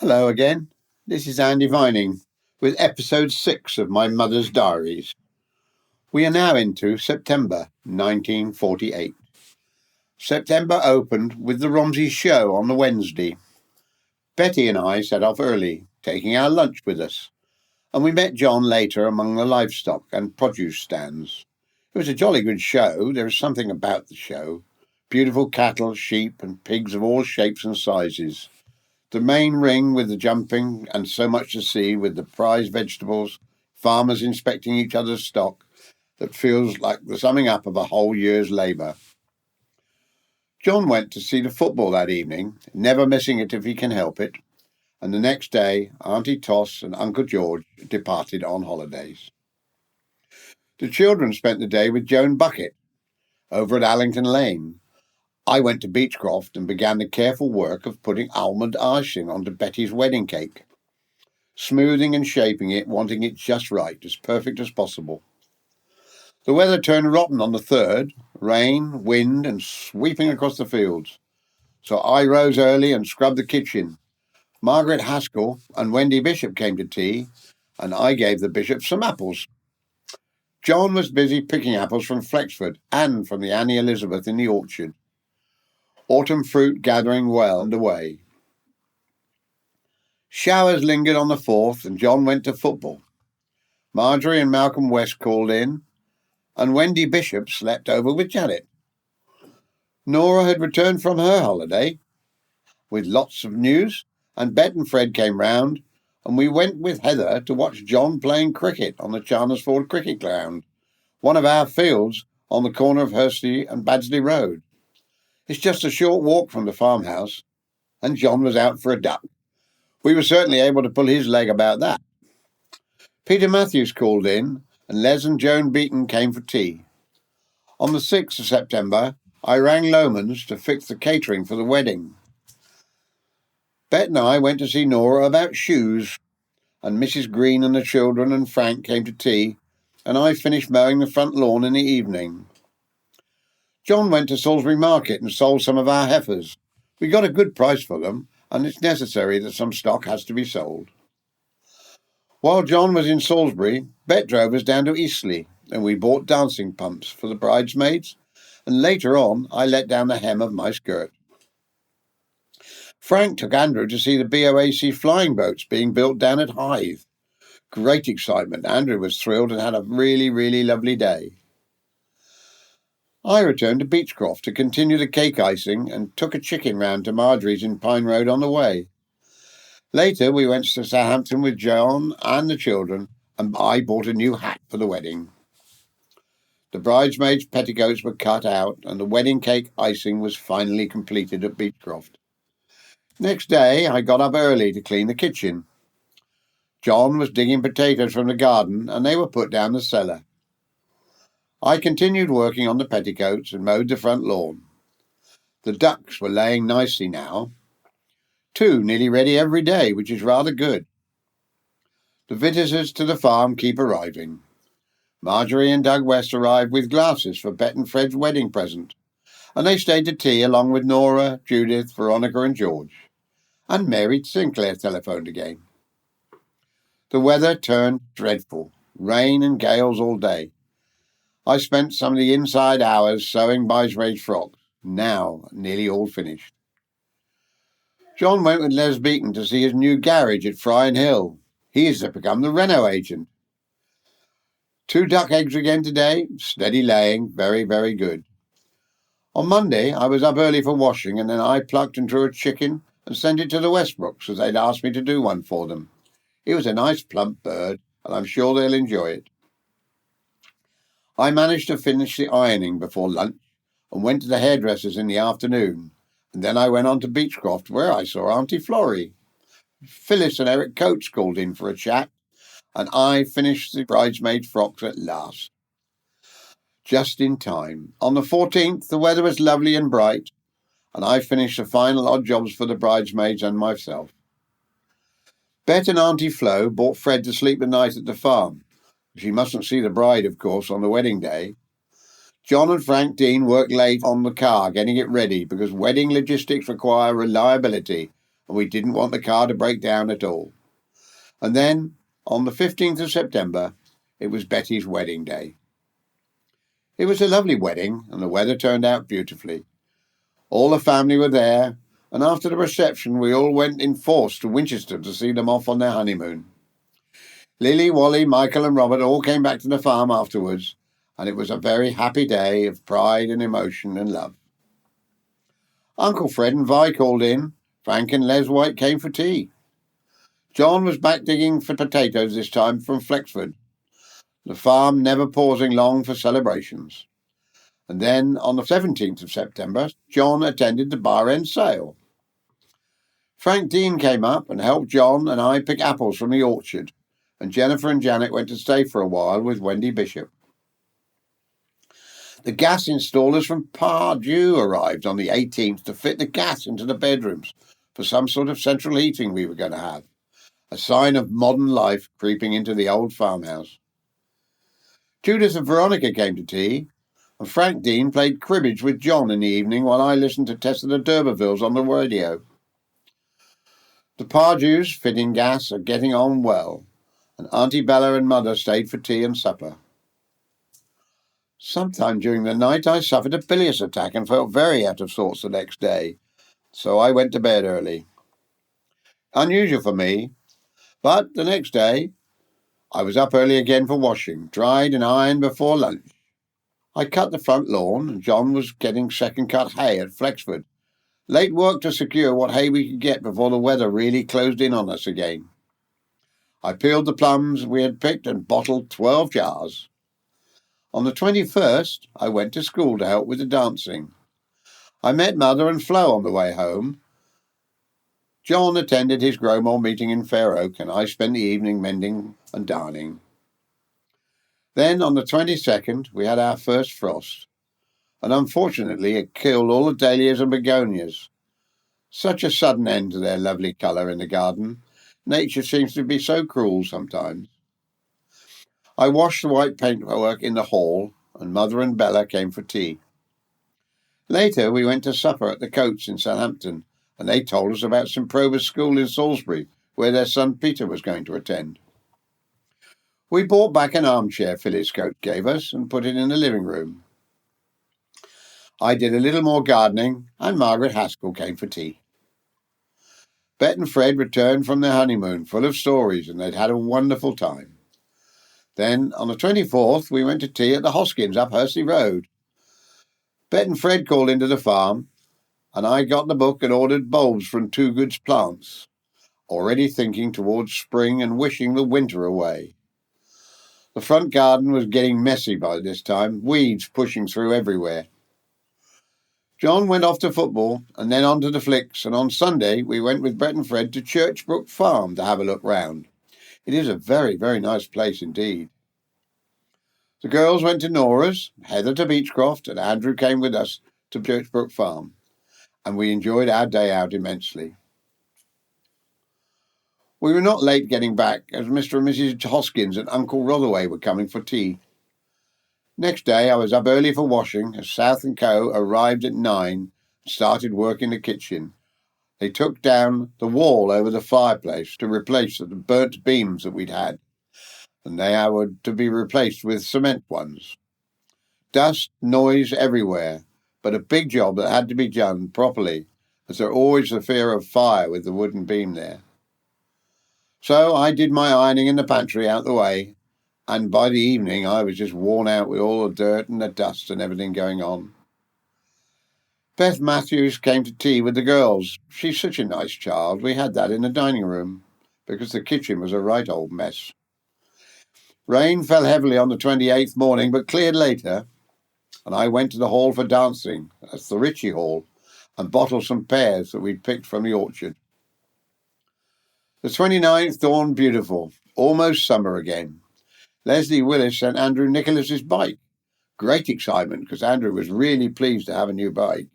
Hello again. This is Andy Vining with episode 6 of my mother's diaries. We are now into September 1948. September opened with the Romsey show on the Wednesday. Betty and I set off early, taking our lunch with us, and we met John later among the livestock and produce stands. It was a jolly good show. There was something about the show. Beautiful cattle, sheep, and pigs of all shapes and sizes. The main ring with the jumping and so much to see with the prize vegetables, farmers inspecting each other's stock, that feels like the summing up of a whole year's labour. John went to see the football that evening, never missing it if he can help it, and the next day Auntie Toss and Uncle George departed on holidays. The children spent the day with Joan Bucket over at Allington Lane. I went to Beechcroft and began the careful work of putting almond icing onto Betty's wedding cake, smoothing and shaping it, wanting it just right, as perfect as possible. The weather turned rotten on the 3rd, rain, wind, and sweeping across the fields. So I rose early and scrubbed the kitchen. Margaret Haskell and Wendy Bishop came to tea, and I gave the bishop some apples. John was busy picking apples from Flexford and from the Annie Elizabeth in the orchard. Autumn fruit gathering well underway. Showers lingered on the 4th, and John went to football. Marjorie and Malcolm West called in, and Wendy Bishop slept over with Janet. Nora had returned from her holiday with lots of news, and Bet and Fred came round, and we went with Heather to watch John playing cricket on the Charnersford Cricket Ground, one of our fields on the corner of Hursley and Baddesley Road. It's just a short walk from the farmhouse, and John was out for a duck. We were certainly able to pull his leg about that. Peter Matthews called in, and Les and Joan Beaton came for tea. On the 6th of September, I rang Lomans to fix the catering for the wedding. Bet and I went to see Nora about shoes, and Mrs. Green and the children and Frank came to tea, and I finished mowing the front lawn in the evening. John went to Salisbury Market and sold some of our heifers. We got a good price for them, and it's necessary that some stock has to be sold. While John was in Salisbury, Bet drove us down to Eastleigh, and we bought dancing pumps for the bridesmaids, and later on I let down the hem of my skirt. Frank took Andrew to see the BOAC flying boats being built down at Hythe. Great excitement. Andrew was thrilled and had a really lovely day. I returned to Beechcroft to continue the cake icing and took a chicken round to Marjorie's in Pine Road on the way. Later, we went to Southampton with John and the children, and I bought a new hat for the wedding. The bridesmaids' petticoats were cut out, and the wedding cake icing was finally completed at Beechcroft. Next day, I got up early to clean the kitchen. John was digging potatoes from the garden, and they were put down the cellar. I continued working on the petticoats and mowed the front lawn. The ducks were laying nicely now. 2 nearly ready every day, which is rather good. The visitors to the farm keep arriving. Marjorie and Doug West arrived with glasses for Bet and Fred's wedding present, and they stayed to tea along with Nora, Judith, Veronica and George. And Mary Sinclair telephoned again. The weather turned dreadful, rain and gales all day. I spent some of the inside hours sewing bridesmaids' frocks, now nearly all finished. John went with Les Beaton to see his new garage at Fryan Hill. He is to become the Renault agent. 2 duck eggs again today, steady laying, very good. On Monday, I was up early for washing, and then I plucked and drew a chicken and sent it to the Westbrooks, as they'd asked me to do one for them. It was a nice plump bird, and I'm sure they'll enjoy it. I managed to finish the ironing before lunch and went to the hairdresser's in the afternoon, and then I went on to Beechcroft, where I saw Auntie Florrie. Phyllis and Eric Coates called in for a chat, and I finished the bridesmaid frocks at last. Just in time. On the 14th, the weather was lovely and bright, and I finished the final odd jobs for the bridesmaids and myself. Bet and Auntie Flo brought Fred to sleep the night at the farm. She mustn't see the bride, of course, on the wedding day. John and Frank Dean worked late on the car, getting it ready, because wedding logistics require reliability, and we didn't want the car to break down at all. And then, on the 15th of September, it was Betty's wedding day. It was a lovely wedding, and the weather turned out beautifully. All the family were there, and after the reception, we all went in force to Winchester to see them off on their honeymoon. Lily, Wally, Michael, and Robert all came back to the farm afterwards, and it was a very happy day of pride and emotion and love. Uncle Fred and Vi called in. Frank and Les White came for tea. John was back digging for potatoes this time from Flexford, the farm never pausing long for celebrations. And then, on the 17th of September, John attended the bar end sale. Frank Dean came up and helped John and I pick apples from the orchard, and Jennifer and Janet went to stay for a while with Wendy Bishop. The gas installers from Pardew arrived on the 18th to fit the gas into the bedrooms for some sort of central heating we were going to have, a sign of modern life creeping into the old farmhouse. Judith and Veronica came to tea, and Frank Dean played cribbage with John in the evening while I listened to Tessa the D'Urbervilles on the radio. The Pardews, fitting gas, are getting on well, and Auntie Bella and Mother stayed for tea and supper. Sometime during the night I suffered a bilious attack and felt very out of sorts the next day, so I went to bed early. Unusual for me, but the next day I was up early again for washing, dried and ironed before lunch. I cut the front lawn, and John was getting second-cut hay at Flexford. Late work to secure what hay we could get before the weather really closed in on us again. I peeled the plums we had picked and bottled 12 jars. On the 21st, I went to school to help with the dancing. I met Mother and Flo on the way home. John attended his Growmore meeting in Fair Oak, and I spent the evening mending and darning. Then, on the 22nd, we had our first frost, and unfortunately it killed all the dahlias and begonias. Such a sudden end to their lovely colour in the garden. Nature seems to be so cruel sometimes. I washed the white paintwork in the hall, and Mother and Bella came for tea. Later, we went to supper at the Coates in Southampton, and they told us about St. Proba's School in Salisbury, where their son Peter was going to attend. We brought back an armchair Phyllis Coates gave us and put it in the living room. I did a little more gardening, and Margaret Haskell came for tea. Bet and Fred returned from their honeymoon, full of stories, and they'd had a wonderful time. Then, on the 24th, we went to tea at the Hoskins up Hursley Road. Bet and Fred called into the farm, and I got the book and ordered bulbs from Two Goods Plants, already thinking towards spring and wishing the winter away. The front garden was getting messy by this time, weeds pushing through everywhere. John went off to football and then on to the flicks, and on Sunday we went with Brett and Fred to Churchbrook Farm to have a look round. It is a very, very nice place indeed. The girls went to Nora's, Heather to Beechcroft, and Andrew came with us to Churchbrook Farm, and we enjoyed our day out immensely. We were not late getting back, as Mr. and Mrs. Hoskins and Uncle Rothaway were coming for tea. Next day I was up early for washing, as South & Co. arrived at 9 and started work in the kitchen. They took down the wall over the fireplace to replace the burnt beams that we'd had, and they were to be replaced with cement ones. Dust, noise everywhere, but a big job that had to be done properly, as there's always the fear of fire with the wooden beam there. So I did my ironing in the pantry out the way, and by the evening I was just worn out with all the dirt and the dust and everything going on. Beth Matthews came to tea with the girls. She's such a nice child. We had that in the dining room, because the kitchen was a right old mess. Rain fell heavily on the 28th morning, but cleared later, and I went to the hall for dancing. That's the Ritchie Hall, and bottled some pears that we'd picked from the orchard. The 29th dawned beautiful, almost summer again. Leslie Willis sent Andrew Nicholas's bike. Great excitement, because Andrew was really pleased to have a new bike.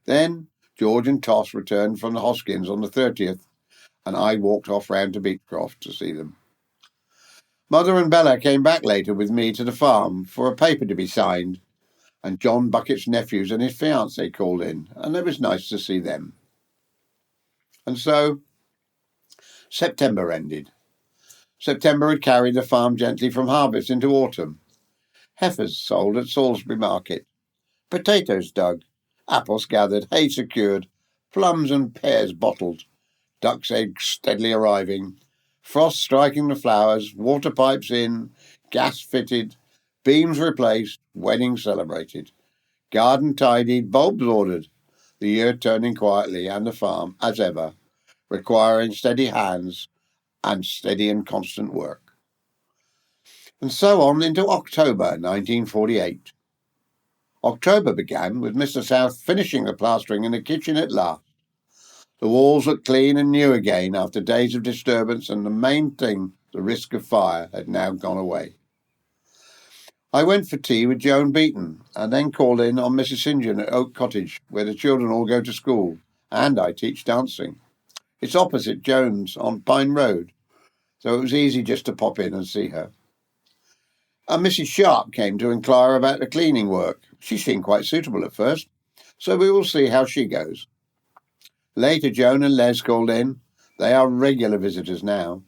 Then George and Toss returned from the Hoskins on the 30th, and I walked off round to Beechcroft to see them. Mother and Bella came back later with me to the farm for a paper to be signed, and John Bucket's nephews and his fiancée called in, and it was nice to see them. And so September ended. September had carried the farm gently from harvest into autumn. Heifers sold at Salisbury Market, potatoes dug, apples gathered, hay secured, plums and pears bottled, duck's eggs steadily arriving, frost striking the flowers, water pipes in, gas fitted, beams replaced, wedding celebrated, garden tidied, bulbs ordered, the year turning quietly and the farm, as ever, requiring steady hands and steady and constant work. And so on into October 1948. October began with Mr. South finishing the plastering in the kitchen at last. The walls looked clean and new again after days of disturbance, and the main thing, the risk of fire, had now gone away. I went for tea with Joan Beaton and then called in on Mrs. St. John at Oak Cottage, where the children all go to school, and I teach dancing. It's opposite Joan's on Pine Road, so it was easy just to pop in and see her. And Mrs. Sharp came to inquire about the cleaning work. She seemed quite suitable at first, so we will see how she goes. Later, Joan and Les called in. They are regular visitors now.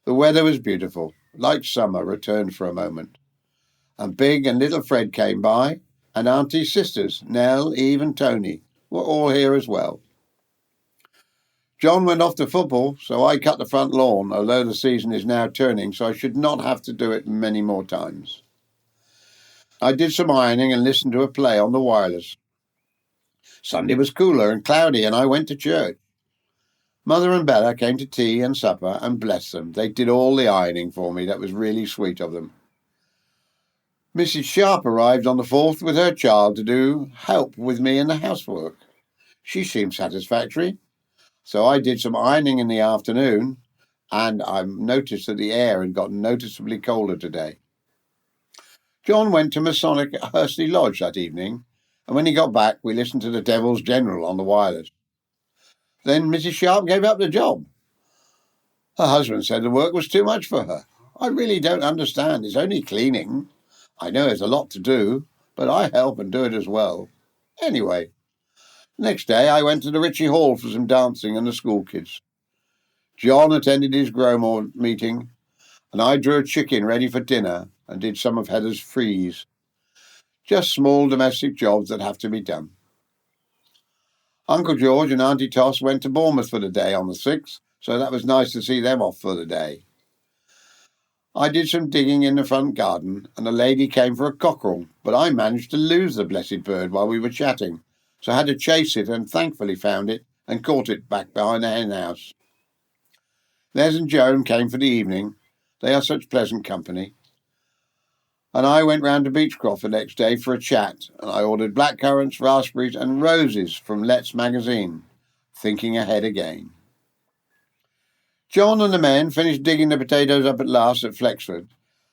The weather was beautiful, like summer returned for a moment. And Big and little Fred came by, and Auntie's sisters, Nell, Eve and Tony, were all here as well. John went off to football, so I cut the front lawn, although the season is now turning, so I should not have to do it many more times. I did some ironing and listened to a play on the wireless. Sunday was cooler and cloudy, and I went to church. Mother and Bella came to tea and supper, and bless them, they did all the ironing for me. That was really sweet of them. Mrs. Sharp arrived on the 4th with her child to do help with me in the housework. She seemed satisfactory, so I did some ironing in the afternoon, and I noticed that the air had gotten noticeably colder today. John went to Masonic at Hursley Lodge that evening, and when he got back, we listened to the Devil's General on the wireless. Then Mrs. Sharp gave up the job. Her husband said the work was too much for her. I really don't understand. It's only cleaning. I know it's a lot to do, but I help and do it as well. Anyway, next day I went to the Ritchie Hall for some dancing and the school kids. John attended his Growmore meeting, and I drew a chicken ready for dinner and did some of Heather's freeze. Just small domestic jobs that have to be done. Uncle George and Auntie Toss went to Bournemouth for the day on the 6th, so that was nice to see them off for the day. I did some digging in the front garden, and a lady came for a cockerel, but I managed to lose the blessed bird while we were chatting, so I had to chase it and thankfully found it and caught it back behind the hen house. Les and Joan came for the evening. They are such pleasant company. And I went round to Beechcroft the next day for a chat, and I ordered blackcurrants, raspberries and roses from Let's magazine, thinking ahead again. John and the men finished digging the potatoes up at last at Flexford,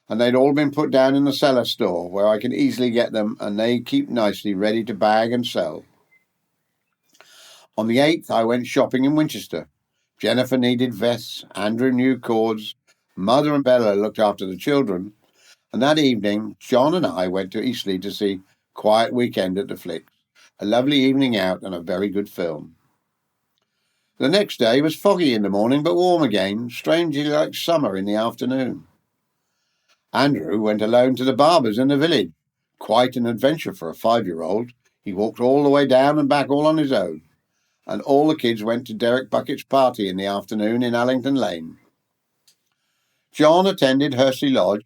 and they'd all been put down in the cellar store where I can easily get them, and they keep nicely ready to bag and sell. On the 8th, I went shopping in Winchester. Jennifer needed vests, Andrew new cords, Mother and Bella looked after the children, and that evening John and I went to Eastleigh to see Quiet Weekend at the Flicks, a lovely evening out and a very good film. The next day was foggy in the morning but warm again, strangely like summer in the afternoon. Andrew went alone to the barber's in the village. Quite an adventure for a 5-year-old. He walked all the way down and back all on his own. And all the kids went to Derek Bucket's party in the afternoon in Allington Lane. John attended Hursley Lodge,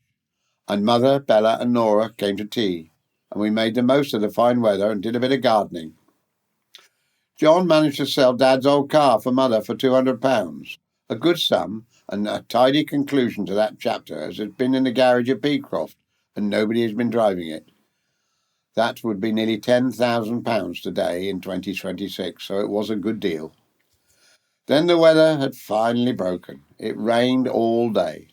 and Mother, Bella and Nora came to tea, and we made the most of the fine weather and did a bit of gardening. John managed to sell Dad's old car for Mother for £200, a good sum and a tidy conclusion to that chapter, as it's been in the garage at Beecroft and nobody has been driving it. That would be nearly £10,000 today in 2026, so it was a good deal. Then the weather had finally broken. It rained all day,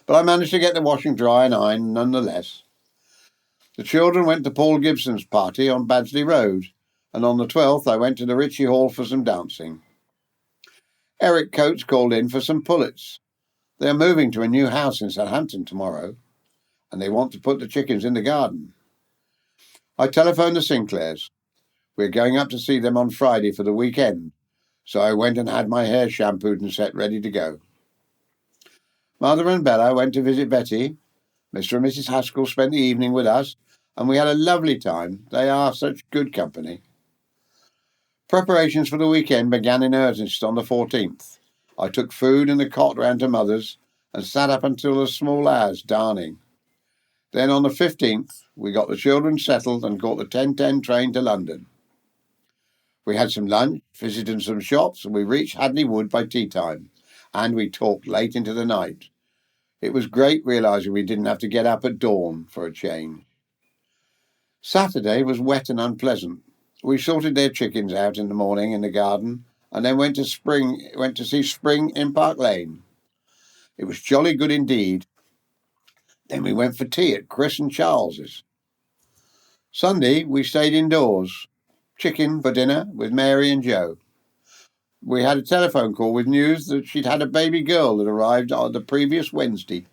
but I managed to get the washing dry and iron nonetheless. The children went to Paul Gibson's party on Badsley Road, and on the 12th I went to the Ritchie Hall for some dancing. Eric Coates called in for some pullets. They are moving to a new house in Southampton tomorrow, and they want to put the chickens in the garden. I telephoned the Sinclairs. We're going up to see them on Friday for the weekend, so I went and had my hair shampooed and set ready to go. Mother and Bella went to visit Betty. Mr. and Mrs. Haskell spent the evening with us, and we had a lovely time. They are such good company. Preparations for the weekend began in earnest on the 14th. I took food and the cot round to Mother's and sat up until the small hours darning. Then on the 15th, we got the children settled and caught the 10:10 train to London. We had some lunch, visited some shops, and we reached Hadley Wood by tea time, and we talked late into the night. It was great realising we didn't have to get up at dawn for a change. Saturday was wet and unpleasant. We sorted their chickens out in the morning in the garden, and then went to see Spring in Park Lane. It was jolly good indeed. Then we went for tea at Chris and Charles's. Sunday we stayed indoors. Chicken for dinner with Mary and Joe. We had a telephone call with news that she'd had a baby girl that arrived on the previous Wednesday.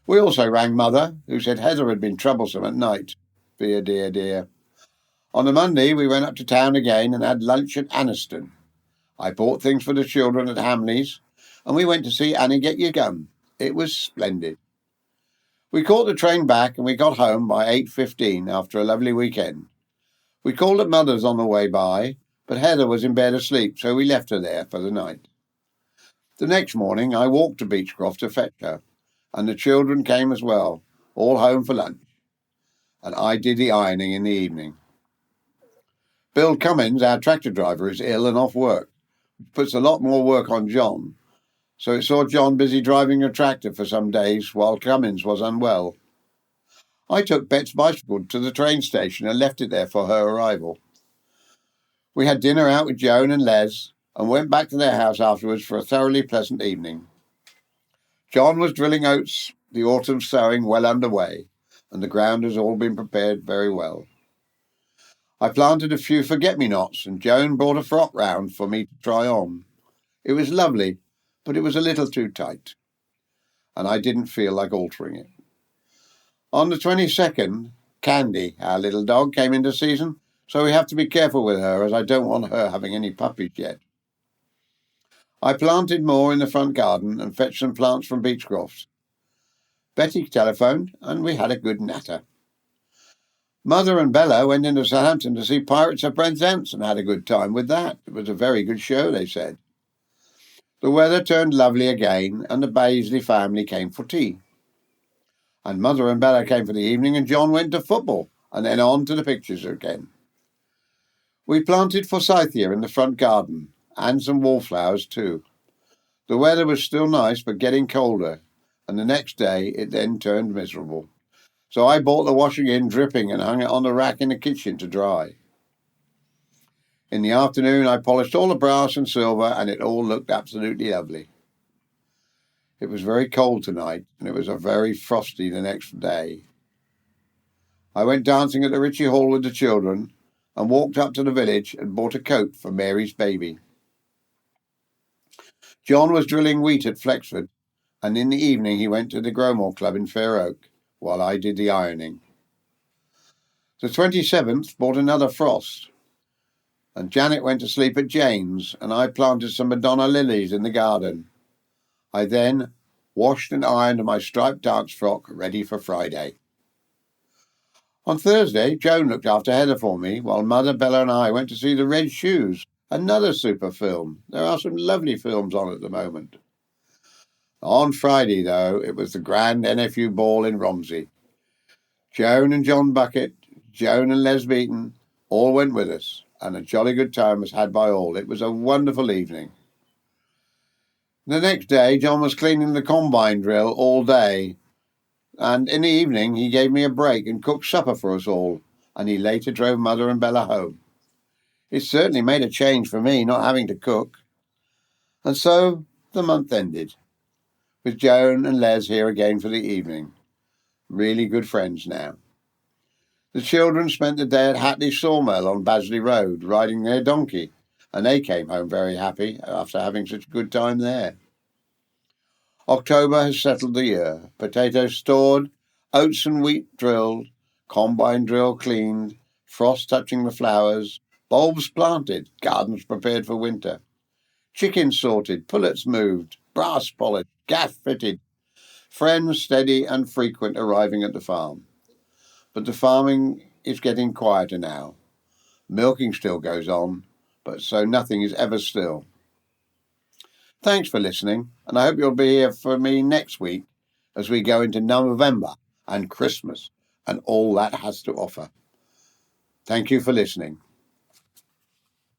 We also rang Mother, who said Heather had been troublesome at night. Dear, dear, dear. On the Monday, we went up to town again and had lunch at Anniston. I bought things for the children at Hamley's, and we went to see Annie Get Your Gun. It was splendid. We caught the train back and we got home by 8:15 after a lovely weekend. We called at Mother's on the way by, but Heather was in bed asleep, so we left her there for the night. The next morning, I walked to Beechcroft to fetch her, and the children came as well, all home for lunch, and I did the ironing in the evening. Bill Cummins, our tractor driver, is ill and off work, which puts a lot more work on John, so it saw John busy driving a tractor for some days while Cummins was unwell. I took Bet's bicycle to the train station and left it there for her arrival. We had dinner out with Joan and Les and went back to their house afterwards for a thoroughly pleasant evening. John was drilling oats, the autumn sowing well underway, and the ground has all been prepared very well. I planted a few forget-me-nots, and Joan brought a frock round for me to try on. It was lovely, but it was a little too tight, and I didn't feel like altering it. On the 22nd, Candy, our little dog, came into season, so we have to be careful with her, as I don't want her having any puppies yet. I planted more in the front garden and fetched some plants from Beechcroft. Betty telephoned, and we had a good natter. Mother and Bella went into Southampton to see Pirates of Penzance and had a good time with that. It was a very good show, they said. The weather turned lovely again, and the Baisley family came for tea. And Mother and Bella came for the evening, and John went to football, and then on to the pictures again. We planted forsythia in the front garden, and some wallflowers too. The weather was still nice, but getting colder, and the next day it then turned miserable. So I bought the washing in dripping and hung it on the rack in the kitchen to dry. In the afternoon I polished all the brass and silver, and it all looked absolutely lovely. It was very cold tonight, and it was a very frosty the next day. I went dancing at the Ritchie Hall with the children, and walked up to the village and bought a coat for Mary's baby. John was drilling wheat at Flexford, and in the evening he went to the Gromore Club in Fair Oak, while I did the ironing. The 27th brought another frost, and Janet went to sleep at Jane's, and I planted some Madonna lilies in the garden. I then washed and ironed my striped dance frock ready for Friday. On Thursday, Joan looked after Heather for me, while Mother, Bella and I went to see The Red Shoes, another super film. There are some lovely films on at the moment. On Friday, though, it was the grand NFU ball in Romsey. Joan and John Bucket, Joan and Les Beaton, all went with us, and a jolly good time was had by all. It was a wonderful evening. The next day, John was cleaning the combine drill all day, and in the evening he gave me a break and cooked supper for us all, and he later drove Mother and Bella home. It certainly made a change for me not having to cook. And so the month ended, with Joan and Les here again for the evening. Really good friends now. The children spent the day at Hatley Sawmill on Basley Road, riding their donkey, and they came home very happy after having such a good time there. October has settled the year. Potatoes stored, oats and wheat drilled, combine drill cleaned, frost touching the flowers, Bulbs planted, gardens prepared for winter. Chickens sorted, pullets moved, brass polished, gas fitted. Friends steady and frequent arriving at the farm. But the farming is getting quieter now. Milking still goes on, but so nothing is ever still. Thanks for listening, and I hope you'll be here for me next week as we go into November and Christmas and all that has to offer. Thank you for listening.